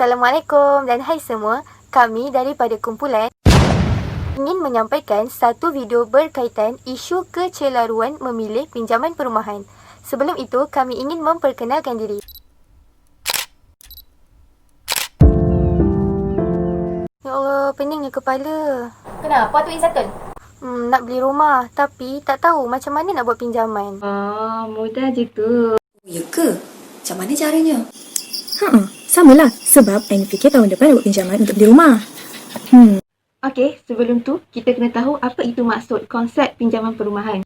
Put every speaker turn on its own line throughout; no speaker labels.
Assalamualaikum dan hai semua. Kami daripada kumpulan ingin menyampaikan satu video berkaitan isu kecelaruan memilih pinjaman perumahan. Sebelum itu, kami ingin memperkenalkan diri. Ya Allah, peningnya kepala.
Kenapa tu Izzatul?
Nak beli rumah tapi tak tahu macam mana nak buat pinjaman.
Mudah je tu.
Ya ke? Macam mana caranya?
Samalah. Sebab Aini fikir tahun depan nak buat pinjaman untuk beli rumah.
Okey, sebelum tu kita kena tahu apa itu maksud konsep pinjaman perumahan.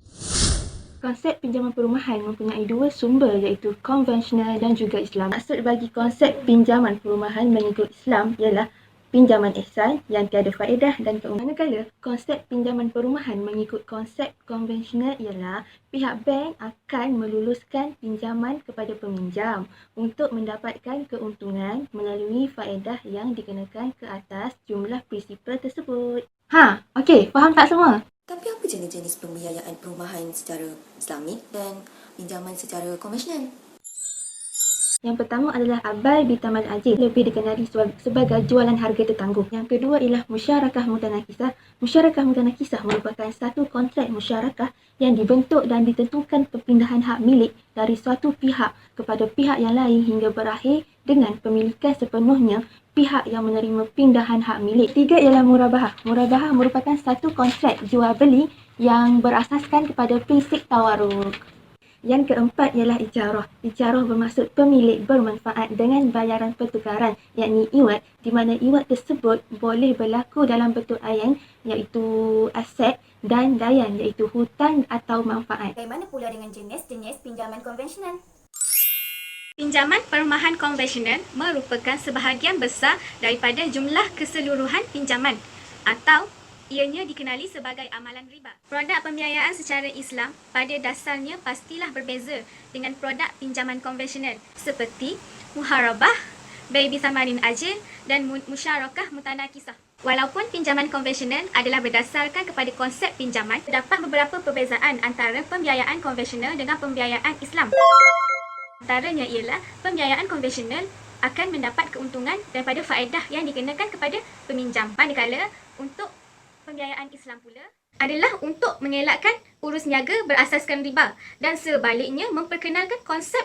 Konsep pinjaman perumahan mempunyai dua sumber iaitu konvensional dan juga Islam. Maksud bagi konsep pinjaman perumahan mengikut Islam ialah pinjaman ihsan yang tiada faedah dan keuntungan. Manakala konsep pinjaman perumahan mengikut konsep konvensional ialah pihak bank akan meluluskan pinjaman kepada peminjam untuk mendapatkan keuntungan melalui faedah yang dikenakan ke atas jumlah prinsipal tersebut. Okey, faham tak semua?
Tapi apa jenis-jenis pembiayaan perumahan secara Islamik dan pinjaman secara konvensional?
Yang pertama adalah abal bitamal ajil, lebih dikenali sebagai jualan harga tertangguh. Yang kedua ialah musyarakah mutanakisah. Musyarakah mutanakisah merupakan satu kontrak musyarakah yang dibentuk dan ditentukan perpindahan hak milik dari suatu pihak kepada pihak yang lain hingga berakhir dengan pemilikan sepenuhnya pihak yang menerima pindahan hak milik. Tiga ialah murabahah. Murabahah merupakan satu kontrak jual beli yang berasaskan kepada prinsip tawaruk. Yang keempat ialah ijarah. Ijarah bermaksud pemilik bermanfaat dengan bayaran pertukaran, yakni iwat, di mana iwat tersebut boleh berlaku dalam bentuk ayan iaitu aset dan dayan iaitu hutang atau manfaat.
Bagaimana pula dengan jenis-jenis pinjaman konvensional?
Pinjaman perumahan konvensional merupakan sebahagian besar daripada jumlah keseluruhan pinjaman atau ianya dikenali sebagai amalan riba. Produk pembiayaan secara Islam pada dasarnya pastilah berbeza dengan produk pinjaman konvensional seperti muharabah, bai bisamanin ajil dan musyarakah mutanakisah. Walaupun pinjaman konvensional adalah berdasarkan kepada konsep pinjaman, terdapat beberapa perbezaan antara pembiayaan konvensional dengan pembiayaan Islam. Antaranya ialah pembiayaan konvensional akan mendapat keuntungan daripada faedah yang dikenakan kepada peminjam. Manakala untuk pembiayaan Islam pula adalah untuk mengelakkan urus niaga berasaskan riba dan sebaliknya memperkenalkan konsep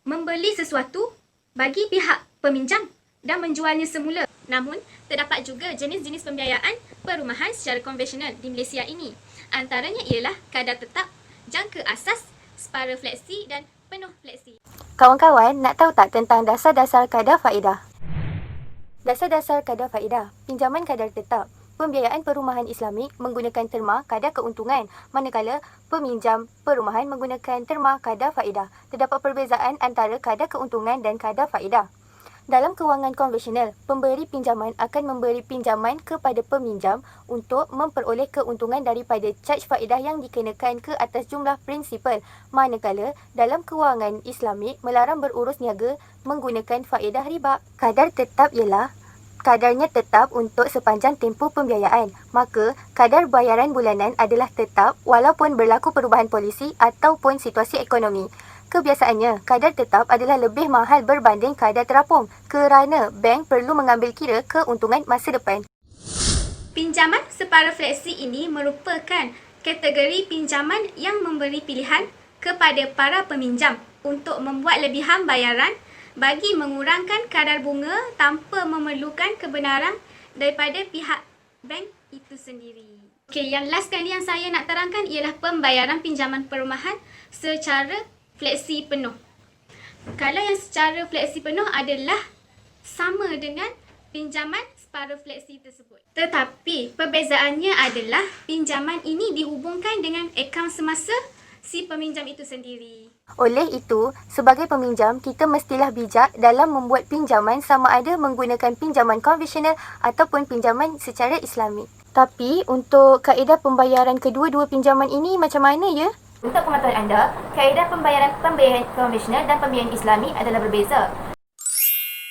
membeli sesuatu bagi pihak peminjam dan menjualnya semula. Namun, terdapat juga jenis-jenis pembiayaan perumahan secara konvensional di Malaysia ini. Antaranya ialah kadar tetap, jangka asas, separa fleksi dan penuh fleksi.
Kawan-kawan, nak tahu tak tentang dasar-dasar kadar faedah? Dasar-dasar kadar faedah. Pinjaman kadar tetap. Pembiayaan perumahan Islamik menggunakan terma kadar keuntungan, manakala peminjam perumahan menggunakan terma kadar faedah. Terdapat perbezaan antara kadar keuntungan dan kadar faedah. Dalam kewangan konvensional, pemberi pinjaman akan memberi pinjaman kepada peminjam untuk memperoleh keuntungan daripada caj faedah yang dikenakan ke atas jumlah prinsipal. Manakala dalam kewangan Islamik melarang berurus niaga menggunakan faedah riba. Kadar tetap ialah kadarnya tetap untuk sepanjang tempoh pembiayaan. Maka, kadar bayaran bulanan adalah tetap walaupun berlaku perubahan polisi ataupun situasi ekonomi. Kebiasaannya, kadar tetap adalah lebih mahal berbanding kadar terapung kerana bank perlu mengambil kira keuntungan masa depan.
Pinjaman separa fleksi ini merupakan kategori pinjaman yang memberi pilihan kepada para peminjam untuk membuat lebihan bayaran bagi mengurangkan kadar bunga tanpa memerlukan kebenaran daripada pihak bank itu sendiri. Okey, yang last kali yang saya nak terangkan ialah pembayaran pinjaman perumahan secara fleksi penuh. Kalau yang secara fleksi penuh adalah sama dengan pinjaman separa fleksi tersebut. Tetapi perbezaannya adalah pinjaman ini dihubungkan dengan akaun semasa si peminjam itu sendiri.
Oleh itu, sebagai peminjam, kita mestilah bijak dalam membuat pinjaman sama ada menggunakan pinjaman konvensional ataupun pinjaman secara Islamik. Tapi, untuk kaedah pembayaran kedua-dua pinjaman ini macam mana ya?
Untuk pengetahuan anda, kaedah pembayaran konvensional dan pembiayaan Islami adalah berbeza.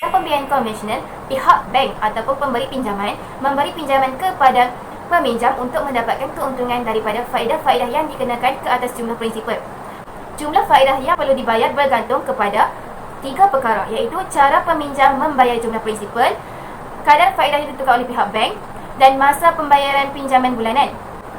Dalam pembiayaan konvensional, pihak bank ataupun pemberi pinjaman memberi pinjaman kepada peminjam untuk mendapatkan keuntungan daripada faedah-faedah yang dikenakan ke atas jumlah prinsipal. Jumlah faedah yang perlu dibayar bergantung kepada 3 perkara, iaitu cara peminjam membayar jumlah prinsipal, kadar faedah yang ditentukan oleh pihak bank dan masa pembayaran pinjaman bulanan.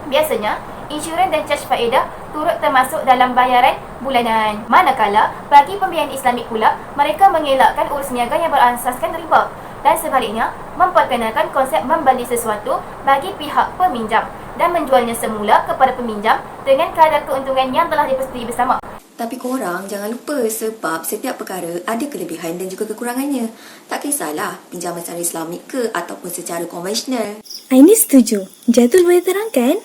Biasanya, insurans dan caj faedah turut termasuk dalam bayaran bulanan. Manakala, bagi pembiayaan Islamik pula, mereka mengelakkan urus niaga yang berasaskan riba dan sebaliknya, memperkenalkan konsep membeli sesuatu bagi pihak peminjam dan menjualnya semula kepada peminjam dengan kadar keuntungan yang telah dipersetujui bersama.
Tapi korang jangan lupa sebab setiap perkara ada kelebihan dan juga kekurangannya. Tak kisahlah pinjaman secara Islamik ke ataupun secara konvensional.
Aini setuju. Jatul boleh terangkan?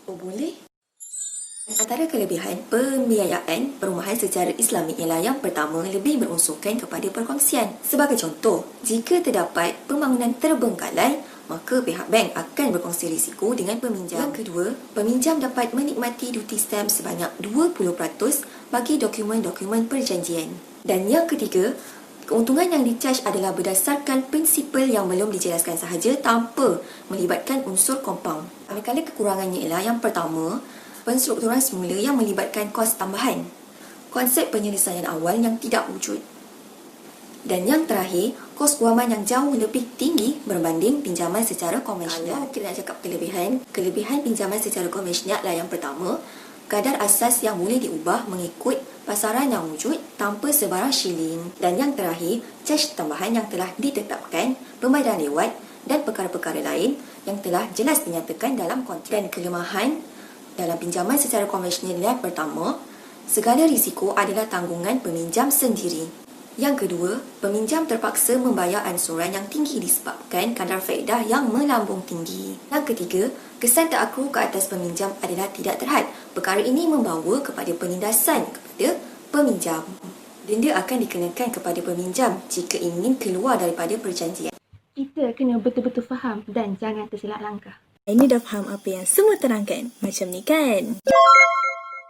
Oh boleh. Antara kelebihan pembiayaan perumahan secara Islamik ialah yang pertama lebih berunsurkan kepada perkongsian. Sebagai contoh, jika terdapat pembangunan terbengkalai, maka pihak bank akan berkongsi risiko dengan peminjam. Yang kedua, peminjam dapat menikmati duty stamp sebanyak 20% bagi dokumen-dokumen perjanjian. Dan yang ketiga, keuntungan yang dicaj adalah berdasarkan prinsipal yang belum dijelaskan sahaja tanpa melibatkan unsur kompaun. Manakala kekurangannya ialah yang pertama, penstrukturan semula yang melibatkan kos tambahan, konsep penyelesaian awal yang tidak wujud. Dan yang terakhir, kos guaman yang jauh lebih tinggi berbanding pinjaman secara konvensional. Kalau kita nak cakap kelebihan pinjaman secara konvensional adalah yang pertama, kadar asas yang boleh diubah mengikut pasaran yang wujud tanpa sebarang shilling. Dan yang terakhir, caj tambahan yang telah ditetapkan, pembayaran lewat dan perkara-perkara lain yang telah jelas dinyatakan dalam kontrak. Dan kelemahan dalam pinjaman secara konvensional yang pertama, segala risiko adalah tanggungan peminjam sendiri. Yang kedua, peminjam terpaksa membayar ansuran yang tinggi disebabkan kadar faedah yang melambung tinggi. Yang ketiga, kesan tak akru ke atas peminjam adalah tidak terhad. Perkara ini membawa kepada penindasan kepada peminjam. Denda akan dikenakan kepada peminjam jika ingin keluar daripada perjanjian.
Kita kena betul-betul faham dan jangan tersilap langkah.
Aini dah faham apa yang semua terangkan. Macam ni kan?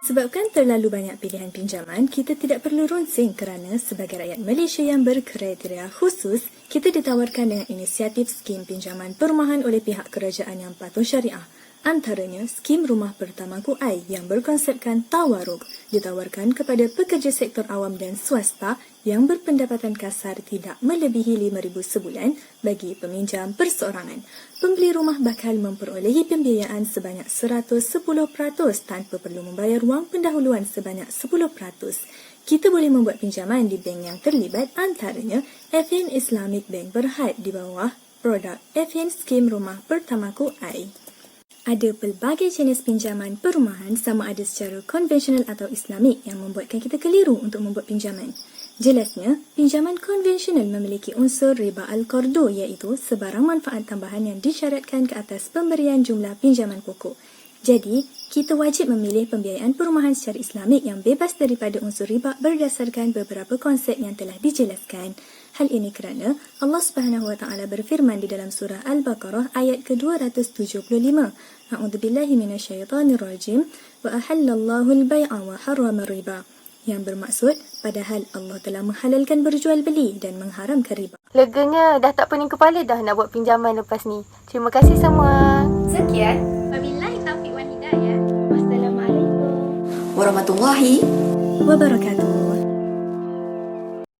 Sebabkan terlalu banyak pilihan pinjaman, kita tidak perlu runsing kerana sebagai rakyat Malaysia yang berkriteria khusus, kita ditawarkan dengan inisiatif skim pinjaman perumahan oleh pihak kerajaan yang patuh syariah. Antaranya, skim rumah pertamaku I yang berkonsepkan tawaruk ditawarkan kepada pekerja sektor awam dan swasta yang berpendapatan kasar tidak melebihi RM5,000 sebulan bagi peminjam perseorangan. Pembeli rumah bakal memperolehi pembiayaan sebanyak 110% tanpa perlu membayar wang pendahuluan sebanyak 10%. Kita boleh membuat pinjaman di bank yang terlibat, antaranya FN Islamic Bank Berhad di bawah produk FN Skim Rumah Pertamaku I. Ada pelbagai jenis pinjaman perumahan sama ada secara konvensional atau Islamik yang membuatkan kita keliru untuk membuat pinjaman. Jelasnya, pinjaman konvensional memiliki unsur riba al-qardu iaitu sebarang manfaat tambahan yang disyaratkan ke atas pemberian jumlah pinjaman pokok. Jadi, kita wajib memilih pembiayaan perumahan secara Islamik yang bebas daripada unsur riba berdasarkan beberapa konsep yang telah dijelaskan. Hal ini kerana Allah Subhanahu Wa Taala berfirman di dalam surah Al-Baqarah ayat ke-275. A'udzubillahi minasyaitonirrajim. Wa ahallallahu al-bai'a wa harrama riba. Yang bermaksud, padahal Allah telah menghalalkan berjual beli dan mengharamkan riba.
Leganya dah tak pening kepala dah nak buat pinjaman lepas ni. Terima kasih semua.
Sekian.
Wabillahi taufiq wal hidayah.
Wassalamualaikum.
Warahmatullahi
Wabarakatuh.